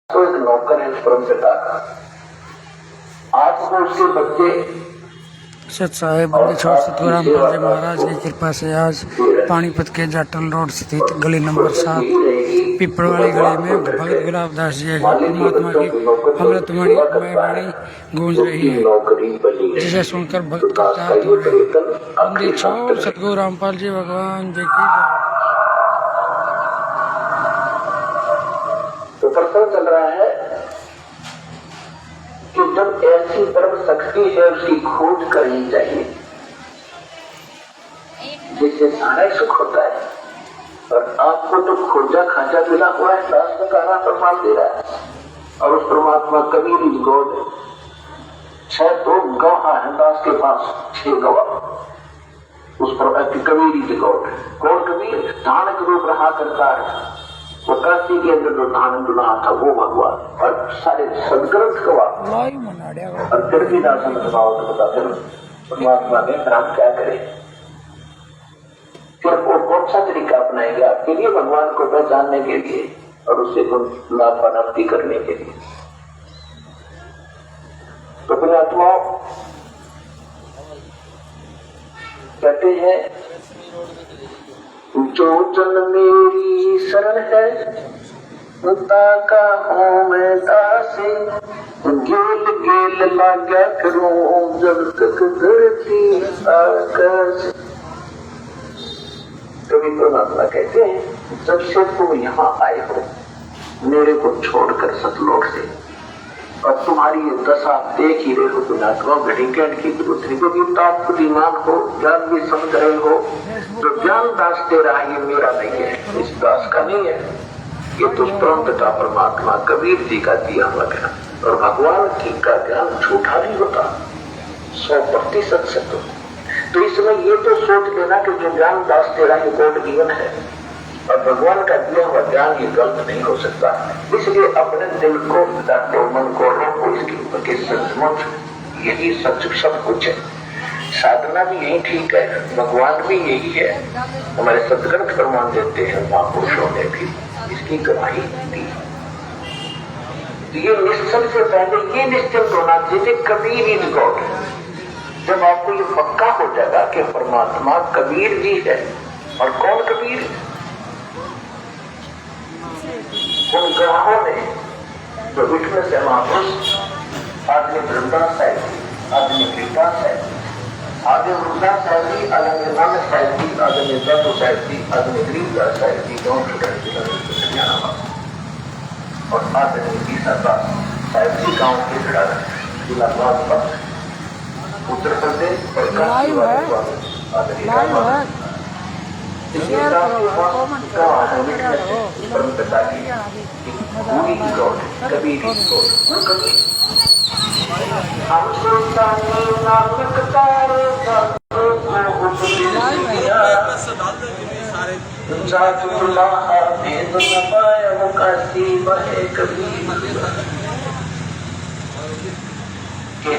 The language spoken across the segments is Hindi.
तो एक नौकर है परम पिता का। आपको उसके बच्चे सत साहेब बंदी छोड़ सतगुरु रामपाल जी महाराज की कृपा से आज पानीपत के जाटल रोड स्थित गली नंबर 7 पिपड़ वाली गली में भगत गुलाब दास जी परमात्मा की अमृतमणि वाणी गूंज रही है, जिसे सुनकर भक्त कृतार्थ हो रहे हैं। बंदी छोड़ सतगुरु रामपाल जी भगवान जी की तो प्रश्न चल रहा है कि जब ऐसी परम शक्ति है उसकी खोज करनी चाहिए जिससे सारा सुख होता है। और आपको तो खोजा खाजा मिला हुआ है, दास में कहना प्रमाण दे रहा है। और उस परमात्मा कबीर इज गॉड। 6 तो गवाह है दास के पास, 6 गवाह उस पर कबीर इज गॉड। कौन कबीर? धान के रूप रहा करता है, वो काशी के अंदर जो धान डुला था वो भगवान। और सारे सदग्रंथ गवाह और फिर भी दासन प्रभाव तो बता फिर परमात्मा ने प्राप्त क्या करे। फिर वो कौन सा तरीका अपनाएंगे आपके लिए, भगवान को पहचानने के लिए और उससे लाभ प्राप्ति करने के लिए। तो अपने आत्माओं कहते हैं जो जन मेरी शरण है का हूँ मैं दासी, गेल गेल लाग्या करूं जब तक धरती आकाश। कभी परमात्मा कहते हैं जब से तुम यहाँ आए हो मेरे को छोड़कर सतलोक से, और तुम्हारी ये दशा देख ही रहे हो पुणात्मा, घड़ी ज्ञान की दूसरी को भी आपको ईमान हो, ज्ञान भी समझ रहे हो। तो ज्ञान दास दे रहा है, ये मेरा नहीं है, इस दास का नहीं है, ये तो परम पिता परमात्मा कबीर जी का दिया हुआ ज्ञान। और भगवान की का ज्ञान झूठा नहीं होता, 100% सत्य। तो इसमें ये तो सोच लेना कि जो ज्ञान दास दे रहा है गॉड गिवन है, और भगवान का दिया हुआ ज्ञान ये गलत नहीं हो सकता। इसलिए अपने दिल को, मन को रोको, इसके ऊपर के सचमुच यही सच सब कुछ है। साधना भी यही ठीक है, भगवान भी यही है, हमारे सदग्रंथ प्रमाण देते हैं, महापुरुषों ने भी इसकी गवाही दी। ये निश्चल से पहले ये निश्चित होना चाहिए कबीर इज गॉड। जब आपको ये पक्का हो जाएगा कि परमात्मा कबीर जी है, और कौन कबीर? उन गवाहों ने जो विष्णु से महापुरुष, आदमी वृंदास साहब जी, आदमी कृपा साहब, आदमी वृंदास साहब जी, आदमी नानक साहब जी, आदमी दत्तो साहब जी, आदमी गरीबदास साहब जी, और आदमी गीतादास साहब जी गाँव के इलाहाबाद पर उत्तर प्रदेश और काशी वाले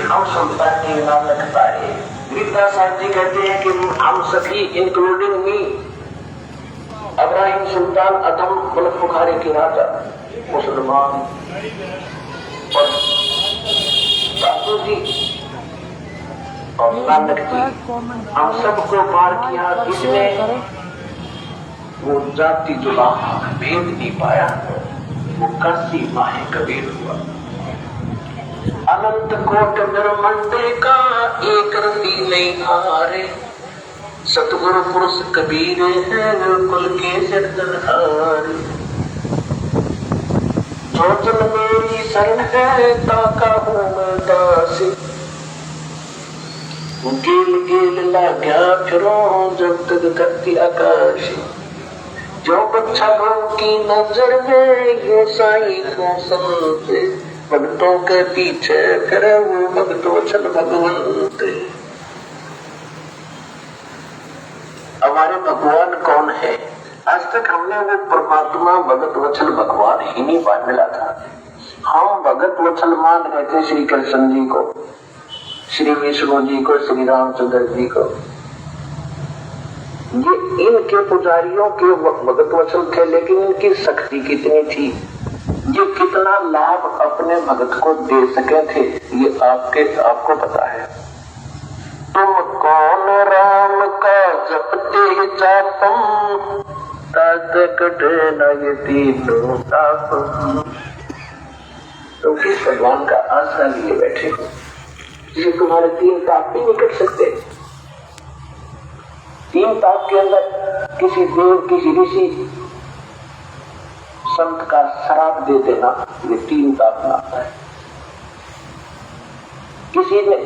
हम संतान नानक तारे। गीता साहब जी कहते हैं कि हम सभी इंक्लूडिंग मी, अब्राहिम सुल्तान अदम मतलब बुखारी के राजा, मुसलमान और साधु जी और नानक जी, हम सबको पार किया। इसमें वो जाति जुला भेद नहीं पाया, वो काशी माहे कबीर हुआ। अनंत कोट ब्रह्मंडे का एक रति नहीं हारे, सतगुरु पुरुष कबीर है कुल के सिरजनहार। जो जन मेरी शरण है ताका हूँ मैं दासी, गेल गेल लाग्या फिरो जब तक धरती आकाश। जो बच्चा गौ की नजर में यो साई को समझे, भक्तों के पीछे करे वो भक्तों छल भगवंत। हमारे भगवान कौन है? आज तक हमने वो परमात्मा भगत वत्सल भगवान ही नहीं मिला था। हम भगत वत्सल मान रहे थे श्री कृष्ण जी को, श्री विष्णु जी को, श्री रामचंद्र जी को। ये इनके पुजारियों के भगत वत्सल थे, लेकिन इनकी शक्ति कितनी थी? ये कितना लाभ अपने भगत को दे सके थे, ये आपको पता है। तुम कौन राम का जपते जापम, तद कटे न ये तीनों तापम। तुम किस भगवान का आसरा लिए बैठे हो, ये तुम्हारे 3 ताप भी नहीं कट सकते। 3 ताप के अंदर किसी देव, किसी ऋषि, संत का श्राप दे देना, ये 3 ताप नाता है। किसी ने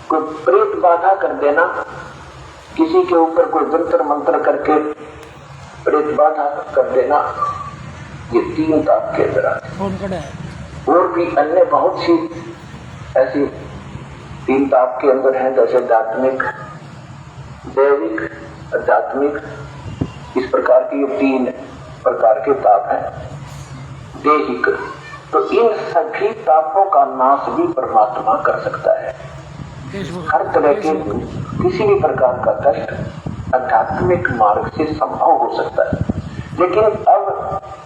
कोई प्रेत बाधा कर देना, किसी के ऊपर कोई जंतर मंत्र करके प्रेत बाधा कर देना, ये 3 ताप के अंदर आते हैं। और भी अन्य बहुत सी ऐसी 3 ताप के अंदर हैं, जैसे आध्यात्मिक, दैविक, आध्यात्मिक, इस प्रकार की 3 प्रकार के ताप हैं। दैहिक, तो इन सभी तापों का नाश भी परमात्मा कर सकता है। हर तरह के किसी भी प्रकार का कष्ट आध्यात्मिक मार्ग से संभव हो सकता है। लेकिन अब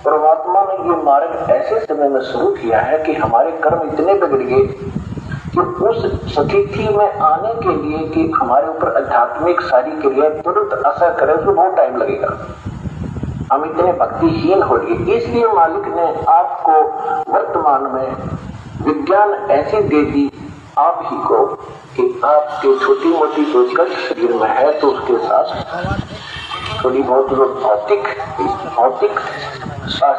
परमात्मा ने ये मार्ग ऐसे समय में शुरू किया है कि हमारे कर्म इतने बिगड़ गए कि उस स्थिति में आने के लिए कि हमारे ऊपर आध्यात्मिक सारी क्रिया तुरंत असर करे, उसमें बहुत टाइम लगेगा। हम इतने भक्तिहीन हो गए। इसलिए मालिक ने आपको वर्तमान में विज्ञान ऐसी दे दी आप ही को कि आपके छोटी मोटी कोई कष्ट शरीर में है तो उसके साथ थोड़ी बहुत भौतिक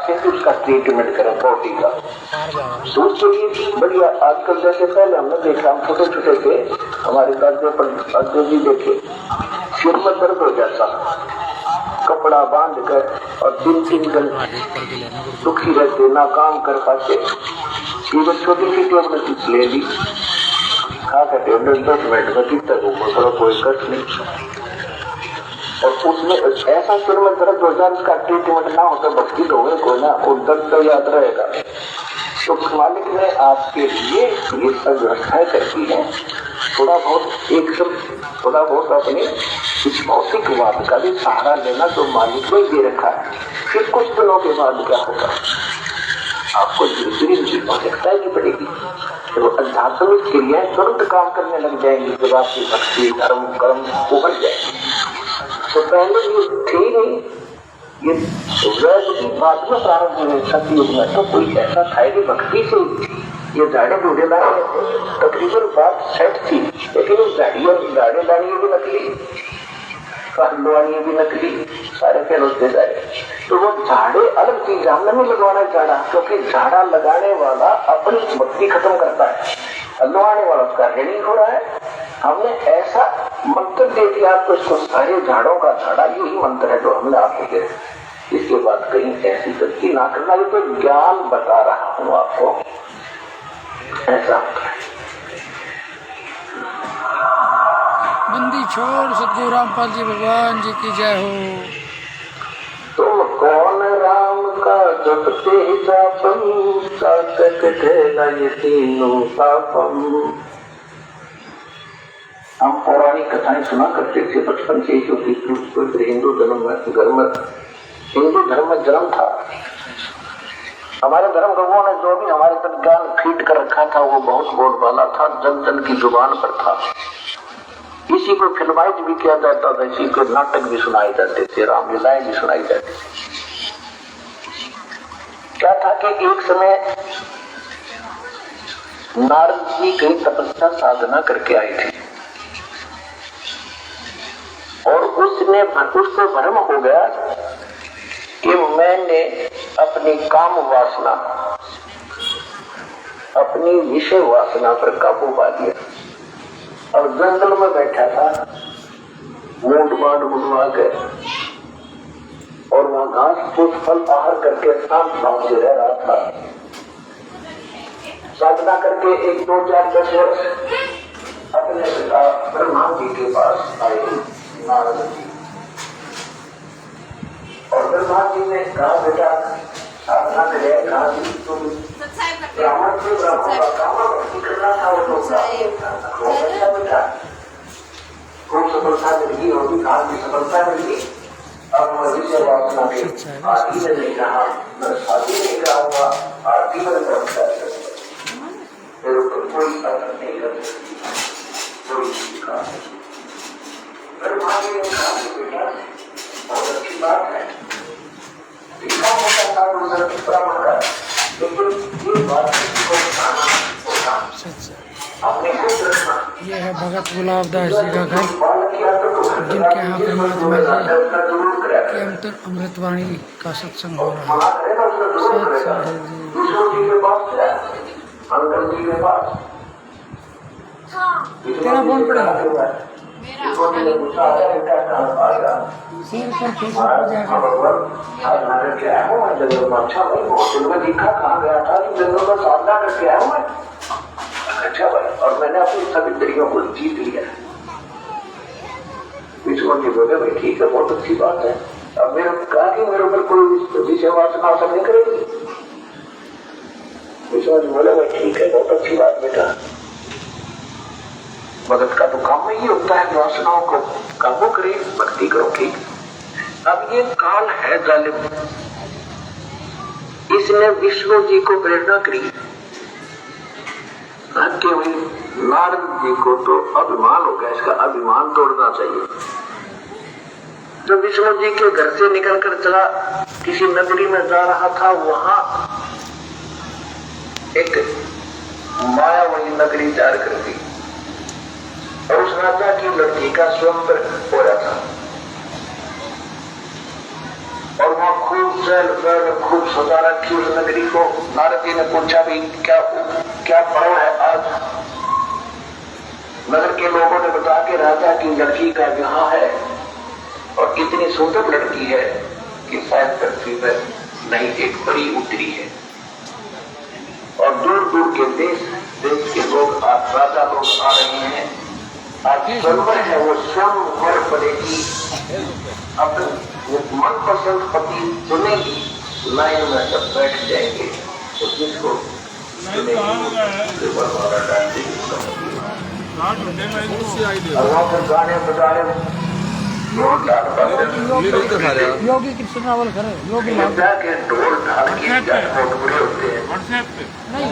से उसका ट्रीटमेंट करें बॉडी का। तो उसके लिए बढ़िया, आजकल जैसे पहले हमने देखा, हम छोटे छोटे थे, हमारे दादा जी देखे, सिर में दर्द हो जाता, कपड़ा बांध कर और 3 दिन दुखी रहते, ना काम कर पाते। ये छोटी सी टेबलेट ले ली, खा कर टेबलेट 10 मिनट में ठीक तक ऊपर कोई कष्ट नहीं। और उसमें ऐसा सिर में दर्द हो जाए, उसका ट्रीटमेंट ना हो तो भक्ति तो होगा कोई ना, और दर्द तो याद रहेगा। तो मालिक ने आपके लिए ये सब व्यवस्थाएं करती है। थोड़ा बहुत अपने इस भौतिकवाद का भी सहारा लेना तो मालिक ने दे रखा है। फिर कुछ दिनों के बाद क्या होगा, आपको दूसरी आवश्यकता नहीं पड़ेगी, तो आध्यात्मिक क्रियाएं तुरंत काम करने लग जाएंगी जब आपकी भक्ति धर्म कर्म उभर जाएंगे। तो पहले ये थे नहीं, ये वैद की बात में प्रारंभ हुए सतयुग में, तो कोई ऐसा था कि भक्ति से ये झाड़े बूढ़े लाए तकरीबन बात सेट थी। लेकिन उस झाड़े लानी भी नकली, हलवानी भी नकली, सारे फेल होते जा रहे। तो वो झाड़े अलग चीज, हमने नहीं लगवाना झाड़ा, क्योंकि झाड़ा लगाने वाला अपनी भक्ति खत्म करता है, हलवाने वाला उसका ऋणी हो रहा है। हमने ऐसा मंत्र दे दिया आपको, इसको सारे झाड़ों का झाड़ा, यही मंत्र है जो हमने आपको दिया। इसके बाद कहीं ऐसी गलती ना करना, ये तो ज्ञान बता रहा हूँ आपको, ऐसा बंदी छोड़। सतगुरु रामपाल जी भगवान जी की जय हो। तुम कौन राम का जपते जापम, ये तीनों पापम। हम पौराणिक कथाएं सुना करते थे बचपन से, क्योंकि हिंदू धर्म में जन्म था। हमारे धर्म गुरुओं ने जो भी हमारे तक ज्ञान फीड कर रखा था वो बहुत बोलबाला था, जन जन की जुबान पर था। इसी को फिल्माइज भी किया जाता था, इसी को नाटक भी सुनाए जाते थे, रामलीलाएं भी सुनाई जाती थी। क्या था कि एक समय नारद जी कई तपस्या साधना करके आए थे और उसको भ्रम हो गया कि मैंने अपनी काम वासना, अपनी विषय वासना पर काबू पा लिया। और जंगल में बैठा था, मूड बांड बुलवा के, और वहां घास फूस फल आहार करके शांत भाव से रह रहा था। साधना करके 1, 2, 4, 10 वर्ष अपने पिता ब्रह्मा जी के पास आए नारद जी, और ब्रह्मा जी ने कहा, बेटा साधना करे, कहा तुम ब्राह्मण से ब्राह्मण का काम भक्ति करना था, वो तो बेटा खूब सफलता मिलगी होगी, कहा की सफलता मिलगी। अब विषय वासना में आदि ने नहीं कहा, मैं शादी नहीं कराऊंगा, आरती में पहुंचा मेरे ऊपर कोई असर नहीं कर सकती, कोई सीखा अरे भाई बेटा बहुत अच्छी बात है, सीखा होता था दूसरा तीसरा मौका, लेकिन ये बात को बताना होता अपने खुद रखना। ये है भगत गुलाबदास जी का घर, जिनके यहाँ परमात्मा जी के अंतर अमृतवाणी का सत्संग हो रहा है। तेरा फोन पड़ा शेयर कर फेसबुक पर जाकर। अच्छा भाई, और मैंने अपनी सभी तरीकों को जीत लिया। विष्णु जी बोले भाई ठीक है, बहुत अच्छी बात है। अब मेरे कहा कि मेरे ऊपर कोई विषय वासना असर नहीं करेगी। विष्णु जी बोले भाई ठीक है, बहुत अच्छी बात बेटा। भगत का तो काम ही होता है वासनाओं को काबू करे, भक्ति करो। ठीक, अब ये काल है जालिम, इसने विष्णु जी को प्रेरणा करी। केवल नारद जी को तो अभिमान हो गया, इसका अभिमान तोड़ना चाहिए। जब विष्णु जी के घर से निकलकर चला, किसी नगरी में जा रहा था, वहां एक मायावती नगरी तैयार कर दी और उस राजा की लड़की का स्वयंवर हो रहा था और वहां खूब चल खूब सजा रखी उस नगरी को। नारद जी ने पूछा भी क्या पर्व है आज? नगर के लोगों ने बता के राजा की लड़की का विवाह है और इतनी सुंदर लड़की है कि शायद पृथ्वी पर नहीं एक परी उतरी है। और दूर दूर के देश के लोग आज राजा लोग आ रहे हैं। आज स्वयंवर है, वो स्वयं वर पड़ेगी, अपने मनपसंद पति चुनेगी, लाइन में सब बैठ जाएंगे तो जिसको गाने बजाने योगी कृष्ण रावल करे, योगी के ढोल ढाल के बहुत बुरे होते हैं। नहीं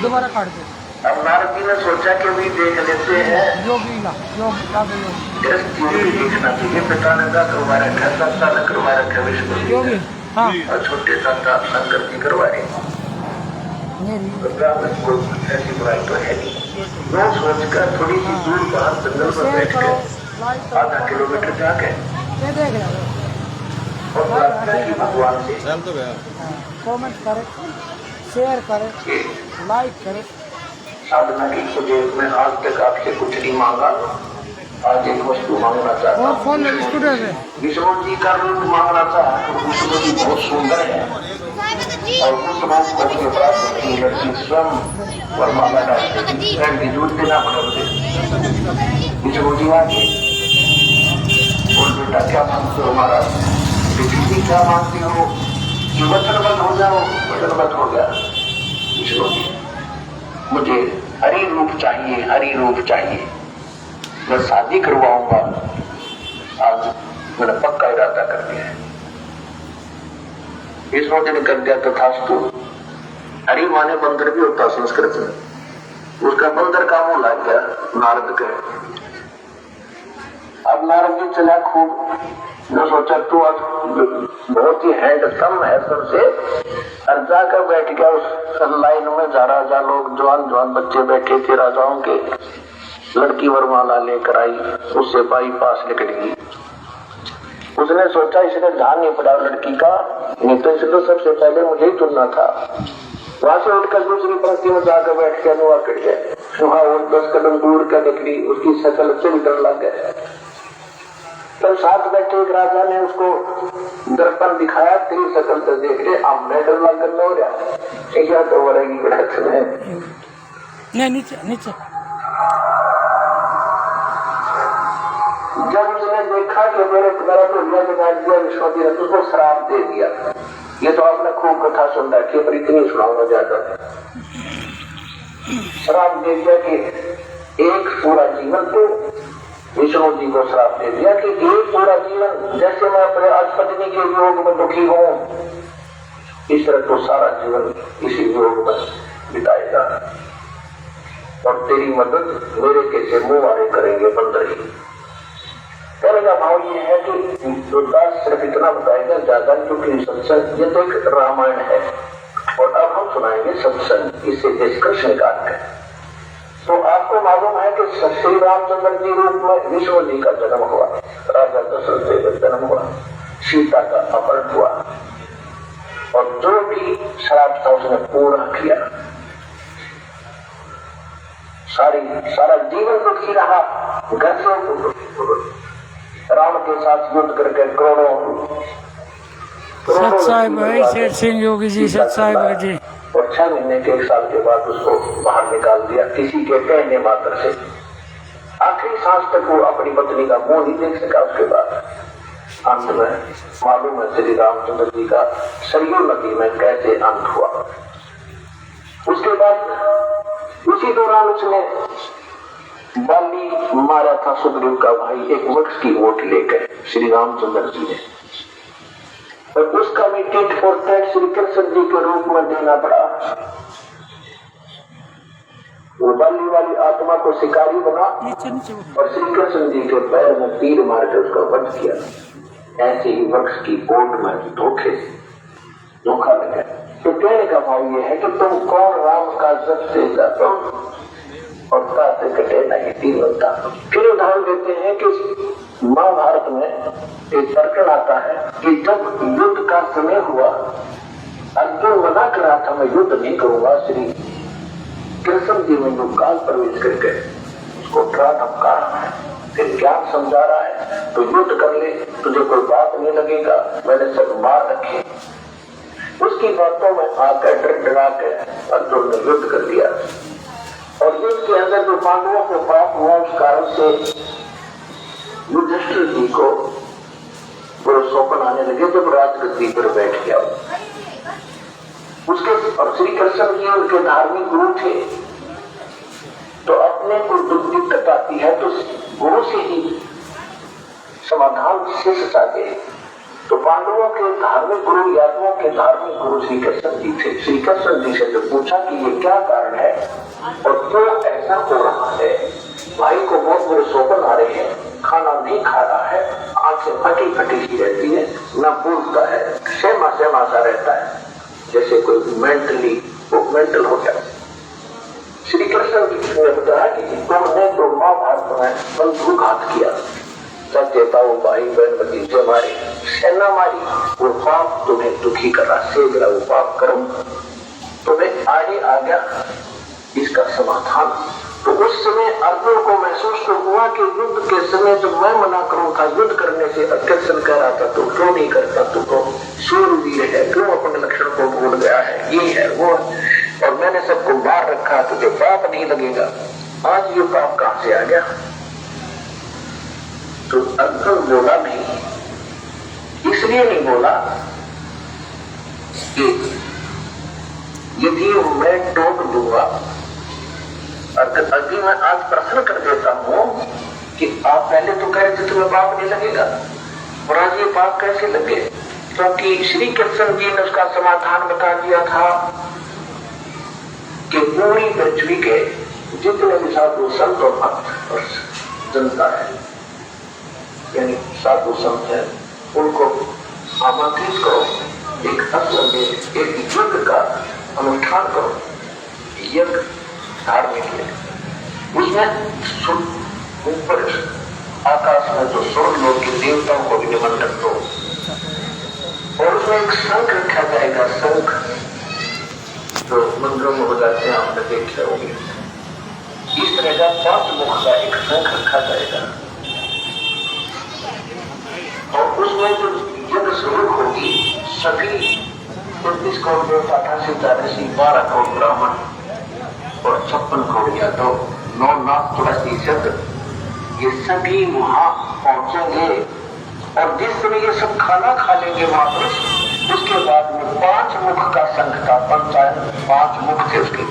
दोबारा काट दो। अब नारद जी ने सोचा कि भी देख लेते हैं, योगी देखना चाहिए। पिता ने का करवा रखा, सत्ता ने करवा रखा, विष्णु और छोटे संता शंकर जी करवा रहे। ऐसी बुराई तो है नहीं। वो सोचकर थोड़ी सी दूर बाहर जंगल पर बैठ कर आधा किलोमीटर जाके और भगवान से कमेंट करे, शेयर करे, लाइक करे। साधना की मुझे मैं आज तक आपसे कुछ नहीं मांगा, आज एक वस्तु मांगना चाहता हूँ। विष्णु जी का रूप मांगना था, विष्णु जी बहुत सुंदर है और उस रूप को उसके पास नहीं, लड़की स्वयं वरमाला डालती जूट देना पड़ा मुझे। विष्णु जी आगे बोल बेटा क्या मांगते हो महाराज? बेटी क्या मांगती हो कि वचनबद्ध हो जाओ? वचनबद्ध हो गया विष्णु जी, मुझे हरि रूप चाहिए, हरि रूप चाहिए, मैं शादी करवाऊंगा। आज मैंने पक्का इरादा कर दिया है। इस रोज ने कर दिया तथास्तु। हरि माने बंदर भी होता संस्कृत में, उसका बंदर का मुंह लग गया नारद के। अब नारद जी चला खूब, जो सोचा तू आज बहुत ही हैंडसम है सबसे, और जाकर बैठ गया उस लाइन में। जा राजा लोग, जवान जवान बच्चे बैठे थे राजाओं के। लड़की वरमाला लेकर आई, उससे बाईपास निकली। उसने सोचा इसने ध्यान नहीं पड़ा लड़की का, नहीं तो इसे तो सबसे पहले मुझे ही चुनना था। वहां से उठकर दूसरी पंक्ति में जाकर बैठ के अनुआ कट गए। वहां वो 10 कदम दूर का निकली, उसकी शकल चुनकर लग गए। तब साथ बैठे एक राजा ने उसको दर्पण दिखाया, तेरी शकल तो देख रहे, अब मैं डर लग कर हो रहा क्या तो हो रहेगी बड़ा नहीं नीचे नीचे। जब उसने देखा कि मेरा तो बिगाड़ दिया विष्णु जी ने, उसको श्राप दे दिया। ये तो आपने खूब कथा सुन रखी है, पर इतनी सुनाऊंगा ज्यादा। श्राप दे दिया कि एक पूरा जीवन, तो विष्णु जी को श्राप दे दिया कि एक पूरा जीवन, जैसे मैं अपने आज पत्नी के योग में दुखी हूँ, इस तरह तो सारा जीवन इसी योग में बिताएगा और तेरी मदद मेरे कैसे मुंह वाले करेंगे बंदर ही। कहने का भाव ये है कि तुलसीदास सिर्फ इतना बताएगा ज्यादा, क्योंकि सत्संग ये तो एक रामायण है और अब हम सुनाएंगे सत्संग, इससे निष्कर्ष निकालते हैं। तो आपको मालूम है कि श्री रामचंद्र जी रूप में विष्णु जी का जन्म हुआ, राजा दशरथ जी का जन्म हुआ, सीता का अपहरण हुआ और जो भी श्राप था उसने पूरा किया। सारा जीवन दुखी रहा, घर से राम के साथ युद्ध करके करोड़ों सत साहिब भाई शेर सिंह योगी जी, सत साहिब जी। और 6 महीने के 1 साल के बाद उसको बाहर निकाल दिया किसी के कहने मात्र से। आखिरी सांस तक वो अपनी पत्नी का मुंह नहीं देख सका। उसके बाद अंत में मालूम है श्री रामचंद्र जी का सरयू नदी में कैसे अंत हुआ। उसके बाद उसी दौरान उसने बाली मारा था सुग्रीव का भाई, एक वृक्ष की ओट लेकर श्री रामचंद्र जी ने, और उसका भी tit for tat Shri Krishna ji के रूप में देना पड़ा। वो बाली वाली आत्मा को शिकारी बना और श्री कृष्ण जी के पैर में तीर मार के उसका वध किया। ऐसे ही वृक्ष की ओट में धोखा लगा। तो कहने का भाव ये है कि तुम कौन राम का जब से जाता और ताते कटे नहीं तीन होता। फिर उदाहरण देते हैं कि महाभारत में एक प्रकरण आता है कि जब युद्ध का समय हुआ, अर्जुन मना कर रहा था मैं युद्ध नहीं करूंगा, श्री कृष्ण जी में जो काल प्रवेश करके उसको डरा धमका रहा है, फिर ज्ञान समझा रहा है, तो युद्ध कर ले, तुझे कोई बात नहीं लगेगा, मैंने सब मार रखे। उसकी बातों में आकर डर डरा के अर्जुन ने युद्ध कर दिया और युद्ध के अंदर जो पांडवों को पाप हुआ उस कारण से युधिष्ठिर जी को सौंपन आने लगे जब राजगद्दी पर बैठ गया उसके। और श्री कृष्ण जी उनके धार्मिक गुरु थे, तो अपने को दिक्कत आती है तो गुरु से ही समाधान शिष्य चाहते। तो पांडवों के धार्मिक गुरु, यादवों के धार्मिक गुरु श्री कृष्ण जी थे। श्री कृष्ण जी से जब पूछा कि ये क्या कारण है और क्यों ऐसा हो रहा है, भाई को बहुत बड़े शोभन आ रहे हैं, खाना नहीं खा रहा है, आंखें फटी फटी सी रहती है, न बोलता है, सहमा सहमा सा रहता है, जैसे कोई मेंटल हो गया। श्री कृष्ण जी ने बताया कि तुमने तो महाभारत में बंधुघात किया, सचेता वो भाई बहन भतीजे मारे, सेना मारी, वो पाप तुम्हें दुखी कर रहा, सेक रहा, वो पाप कर्म तुम्हें आगे आ गया, इसका समाधान। तो उस समय अर्जुन को महसूस तो हुआ कि युद्ध के समय जब मैं मना करूं था युद्ध करने से, कृष्ण कह रहा था तो क्यों नहीं करता, तू तो शूरवीर है, क्यों अपने लक्षण को भूल गया है, ये है वो, और मैंने सबको मार रखा, तुझे पाप नहीं लगेगा। आज ये पाप कहां से आ गया? तो अर्जुन बोला नहीं, इसलिए नहीं बोला कि यदि मैं टोक दूंगा, अभी मैं आज प्रश्न कर देता हूं कि आप पहले तो कह रहे थे तुम्हें पाप नहीं लगेगा, और आज ये पाप कैसे लगे? क्योंकि श्री कृष्ण जी ने उसका समाधान बता दिया था कि पूरी पृथ्वी के जितने भी साधु संत और भक्त और जनता है, यानी साधु संत है, उनको आमंत्रित करो, एक अवसर में एक युद्ध का अनुष्ठान करो, यज्ञ धार्मिक है। उसमें ऊपर आकाश में जो स्वर्ग लोक के देवताओं को भी निमंत्रण दो, और उसमें एक शंख रखा जाएगा, शंख जो मंदिरों में हो जाते हैं, आपने देखे होंगे, इस तरह का 5 मुख का एक शंख रखा जाएगा, और उसमें जो यज्ञ शुरू होगी सभी 29 करोड़ देवता, 88 करोड़ ब्राह्मण और 56 करोड़ यादव, 9 लाख 83, ये सभी वहां पहुंचेंगे। और जिस समय ये सब खाना खा लेंगे महापुरुष, उसके बाद में 5 मुख का संघ था, पंचायत 5 मुख थे उसके।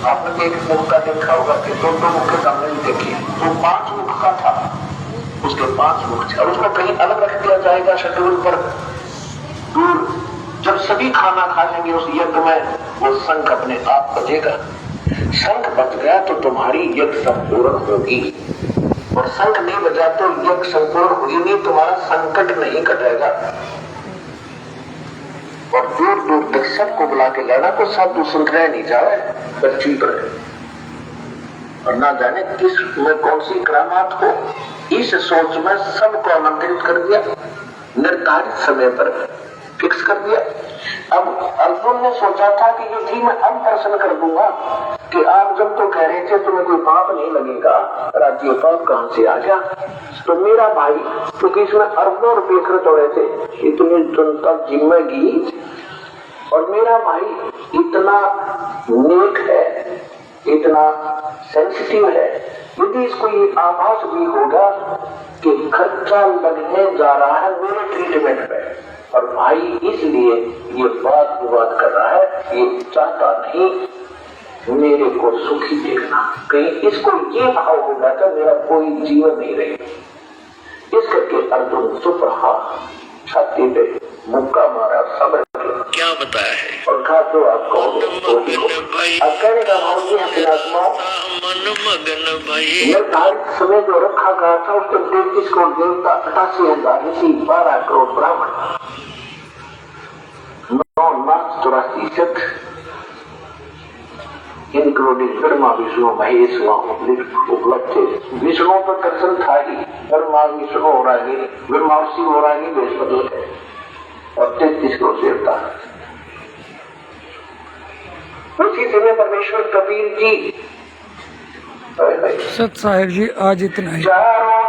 आपने एक मुख का देखा होगा कि 2 मुख के सामने नहीं देखे, तो 5 मुख का था, उसके 5 मुख थे, और उसको कहीं अलग रख दिया जाएगा शेड्यूल पर दूर। जब सभी खाना खा लेंगे उस यज्ञ में, वो शंख अपने आप बजेगा। शंख बज गया तो तुम्हारी यज्ञ संपूर्ण होगी, और शंख नहीं बजा तो यज्ञ संपूर्ण होगी नहीं, तुम्हारा संकट नहीं कटेगा। और दूर दूर तक सबको बुला के लाना, तो साधु संत रह नहीं जाए, बच्ची पर और ना जाने किस में कौन सी करामात हो। इस सोच में सबको आमंत्रित कर दिया, निर्धारित समय पर फिक्स कर दिया। अब अर्जुन ने सोचा था कि युद्धि में हम प्रश्न कर दूंगा कि आप जब तो कह रहे थे तुम्हें कोई पाप नहीं लगेगा, राज्य पाप कहां से आ गया। तो मेरा भाई, क्योंकि इसमें अरबों रुपये खर्च हो रहे थे, इतनी जनता जिम्मेगी, और मेरा भाई इतना नेक है, इतना सेंसिटिव है, यदि इसको ये आभास भी होगा कि खर्चा लगने जा रहा है मेरे ट्रीटमेंट पे, और भाई इसलिए ये बात विवाद कर रहा है, ये चाहता नहीं मेरे को सुखी देखना, कहीं इसको ये भाव होगा कि मेरा कोई जीवन नहीं रहेगा। इस करके अर्जुन चुप रहा, छाती पे मुक्का मारा, सब्र क्या बताया है और कहा तो आपको अब कहने का भाव ये है मन मगन भाई। निर्धारित समय जो रखा गया था उसको 33 करोड़ देवता, 88,000 ऋषि, 12 करोड़ ब्राह्मण, 9 लाख 84 इंक्लूडिंग ब्रह्मा विष्णु महेश उपलब्ध थे। विष्णु तो दर्शन था ही, ब्रह्मा विष्णु हो रहा है, ब्रह्मा शिव हो रहा है, बृहस्पति है, और 33 करोड़ देवता। उसी समय परमेश्वर कबीर जी सत साहेब जी आज इतना ही। चारों